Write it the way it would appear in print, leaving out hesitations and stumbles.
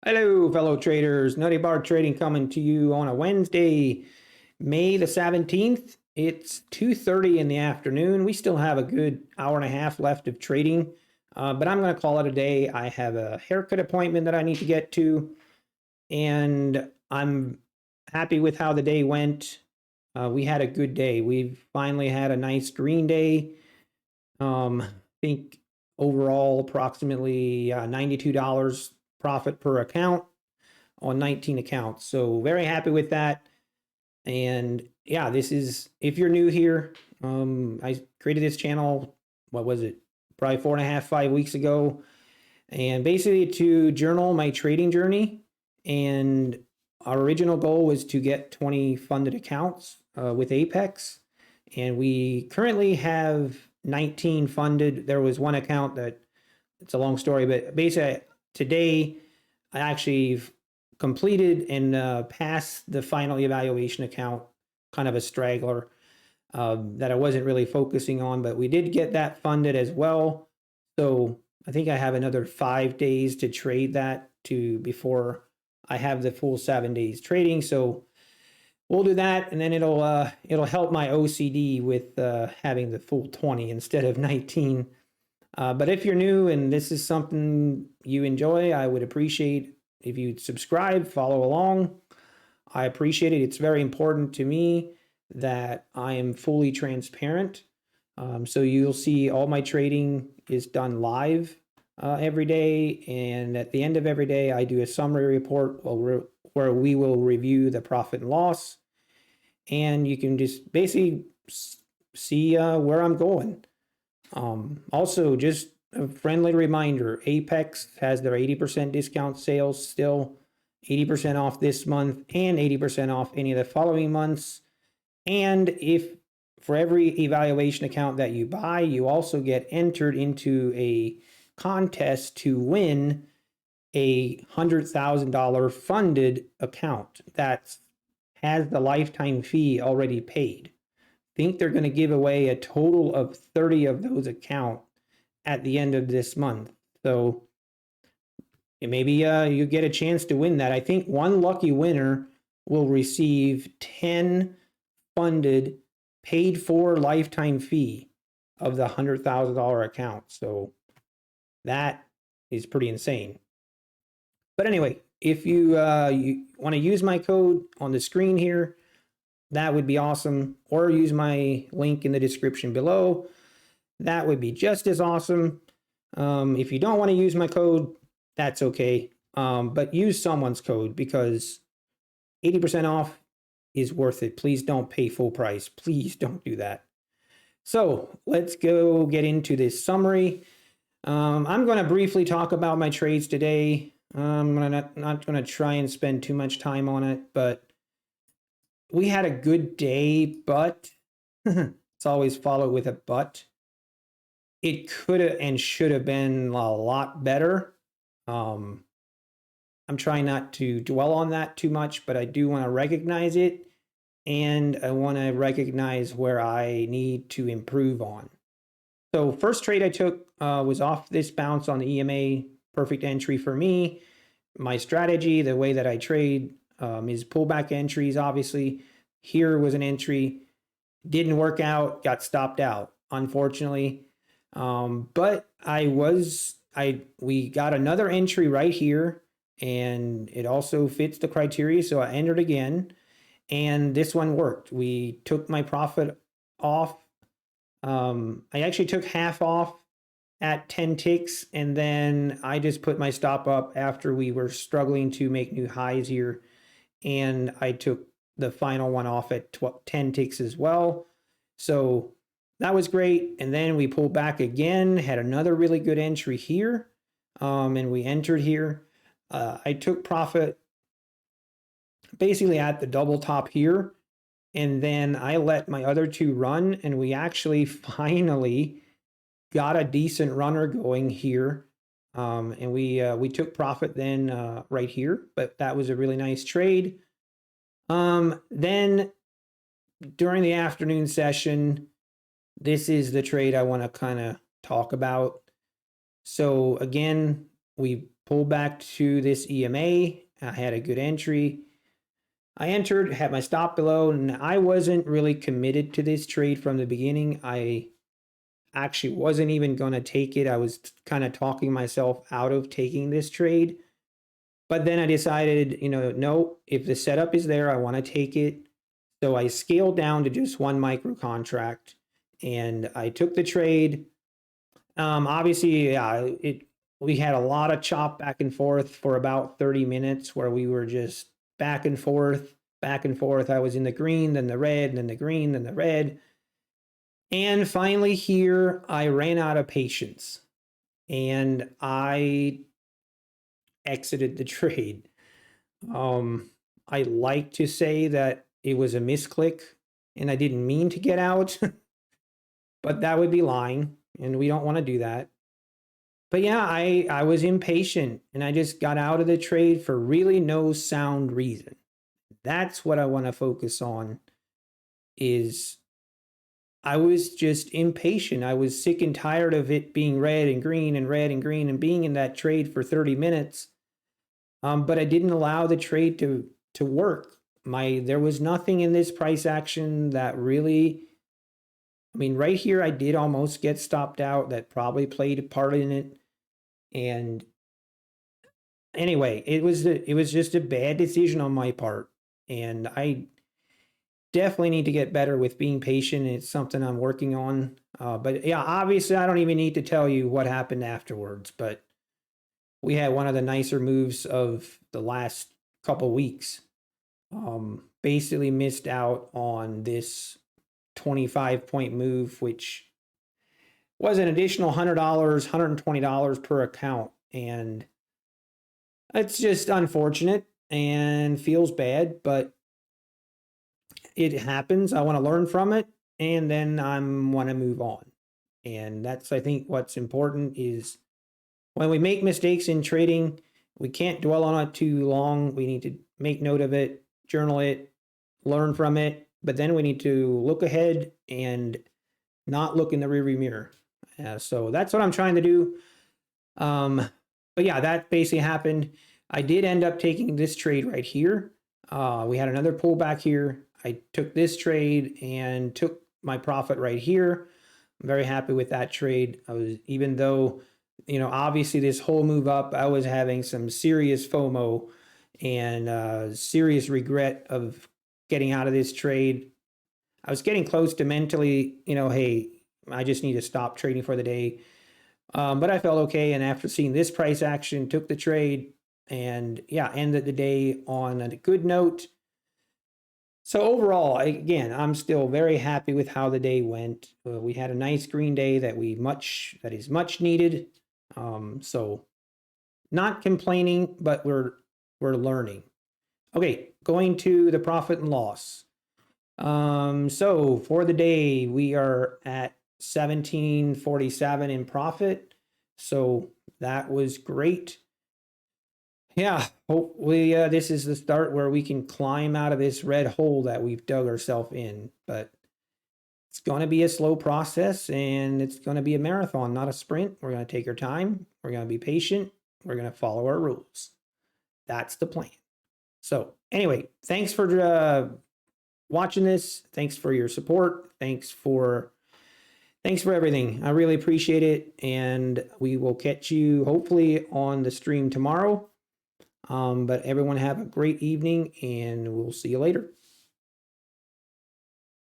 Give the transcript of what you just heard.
Hello, fellow traders. Nutty Bar Trading coming to you on a Wednesday, May the 17th. It's 2:30 in the afternoon. We still have a good hour and a half left of trading, but I'm going to call it a day. I have a haircut appointment that I need to get to, and I'm happy with how the day went. We had a good day. We've finally had a nice green day. I think overall approximately $92 profit per account on 19 accounts. So very happy with that. And yeah, this is, if you're new here, I created this channel, what was it? Probably 4.5, 5 weeks ago. And basically to journal my trading journey. And our original goal was to get 20 funded accounts with Apex. And we currently have 19 funded. There was one account that, it's a long story, but basically today I actually completed and passed the final evaluation account, kind of a straggler that I wasn't really focusing on, but we did get that funded as well. So I think I have another 5 days to trade that to before I have the full 7 days trading. So we'll do that, and then it'll help my OCD with having the full 20 instead of 19. But if you're new and this is something you enjoy, I would appreciate if you'd subscribe, follow along. I appreciate it. It's very important to me that I am fully transparent. So you'll see all my trading is done live every day. And at the end of every day, I do a summary report where we will review the profit and loss. And you can just basically see where I'm going. Also, just a friendly reminder, Apex has their 80% discount sales still, 80% off this month and 80% off any of the following months. And if for every evaluation account that you buy, you also get entered into a contest to win a $100,000 funded account that has the lifetime fee already paid. Think they're going to give away a total of 30 of those accounts at the end of this month. So maybe you get a chance to win that. I think one lucky winner will receive 10 funded paid for lifetime fee of the $100,000 account. So that is pretty insane. But anyway, if you want to use my code on the screen here, that would be awesome. Or use my link in the description below. That would be just as awesome. If you don't want to use my code, that's okay. But use someone's code because 80% off is worth it. Please don't pay full price. Please don't do that. So let's go get into this summary. I'm going to briefly talk about my trades today. I'm not going to try and spend too much time on it, but we had a good day, but it's always followed with a but. It could have and should have been a lot better. I'm trying not to dwell on that too much, but I do want to recognize it, and I want to recognize where I need to improve on. So first trade I took was off this bounce on the EMA, perfect entry for me. My strategy, the way that I trade, is pullback entries, obviously. Here was an entry, didn't work out, got stopped out, unfortunately. But we got another entry right here, and it also fits the criteria, so I entered again, and this one worked. We took my profit off. I actually took half off at 10 ticks, and then I just put my stop up after we were struggling to make new highs here, and I took the final one off at 10 ticks as well. So that was great. And then we pulled back again, had another really good entry here, and we entered here. I took profit basically at the double top here, and then I let my other two run, and we actually finally got a decent runner going here. And we took profit then right here, but that was a really nice trade. Then during the afternoon session, this is the trade I want to kind of talk about. So again, we pulled back to this EMA. I had a good entry. I entered, had my stop below, and I wasn't really committed to this trade from the beginning. I actually wasn't even going to take it. I was kind of talking myself out of taking this trade. But then I decided, no, if the setup is there, I want to take it. So I scaled down to just one micro contract and I took the trade. Obviously, yeah, we had a lot of chop back and forth for about 30 minutes where we were just back and forth, back and forth. I was in the green, then the red, then the green, then the red. And finally here, I ran out of patience and I exited the trade. I like to say that it was a misclick and I didn't mean to get out, but that would be lying and we don't want to do that. But yeah, I was impatient and I just got out of the trade for really no sound reason. That's what I want to focus on is I was just impatient. I was sick and tired of it being red and green and red and green and being in that trade for 30 minutes. But I didn't allow the trade to work. There was nothing in this price action that really, I mean, right here I did almost get stopped out. That probably played a part in it. And anyway, it was just a bad decision on my part. And I definitely need to get better with being patient. It's something I'm working on. But yeah, obviously I don't even need to tell you what happened afterwards, but we had one of the nicer moves of the last couple weeks. Basically missed out on this 25-point move, which was an additional $100, $120 per account. And it's just unfortunate and feels bad, but it happens. I want to learn from it and then I want to move on. And that's, I think, what's important is when we make mistakes in trading, we can't dwell on it too long. We need to make note of it, journal it, learn from it, but then we need to look ahead and not look in the rearview mirror. So that's what I'm trying to do. But yeah, that basically happened. I did end up taking this trade right here. We had another pullback here. I took this trade and took my profit right here. I'm very happy with that trade. Even though, obviously this whole move up, I was having some serious FOMO and serious regret of getting out of this trade. I was getting close to mentally, hey, I just need to stop trading for the day. But I felt okay. And after seeing this price action, took the trade and yeah, ended the day on a good note. So overall, again, I'm still very happy with how the day went. We had a nice green day that is much needed. So not complaining, but we're learning. Okay, going to the profit and loss. So for the day, we are at 1747 in profit. So that was great. Yeah, hopefully this is the start where we can climb out of this red hole that we've dug ourselves in. But it's going to be a slow process and it's going to be a marathon, not a sprint. We're going to take our time. We're going to be patient. We're going to follow our rules. That's the plan. So anyway, thanks for watching this. Thanks for your support. Thanks for everything. I really appreciate it. And we will catch you hopefully on the stream tomorrow. But everyone have a great evening and we'll see you later.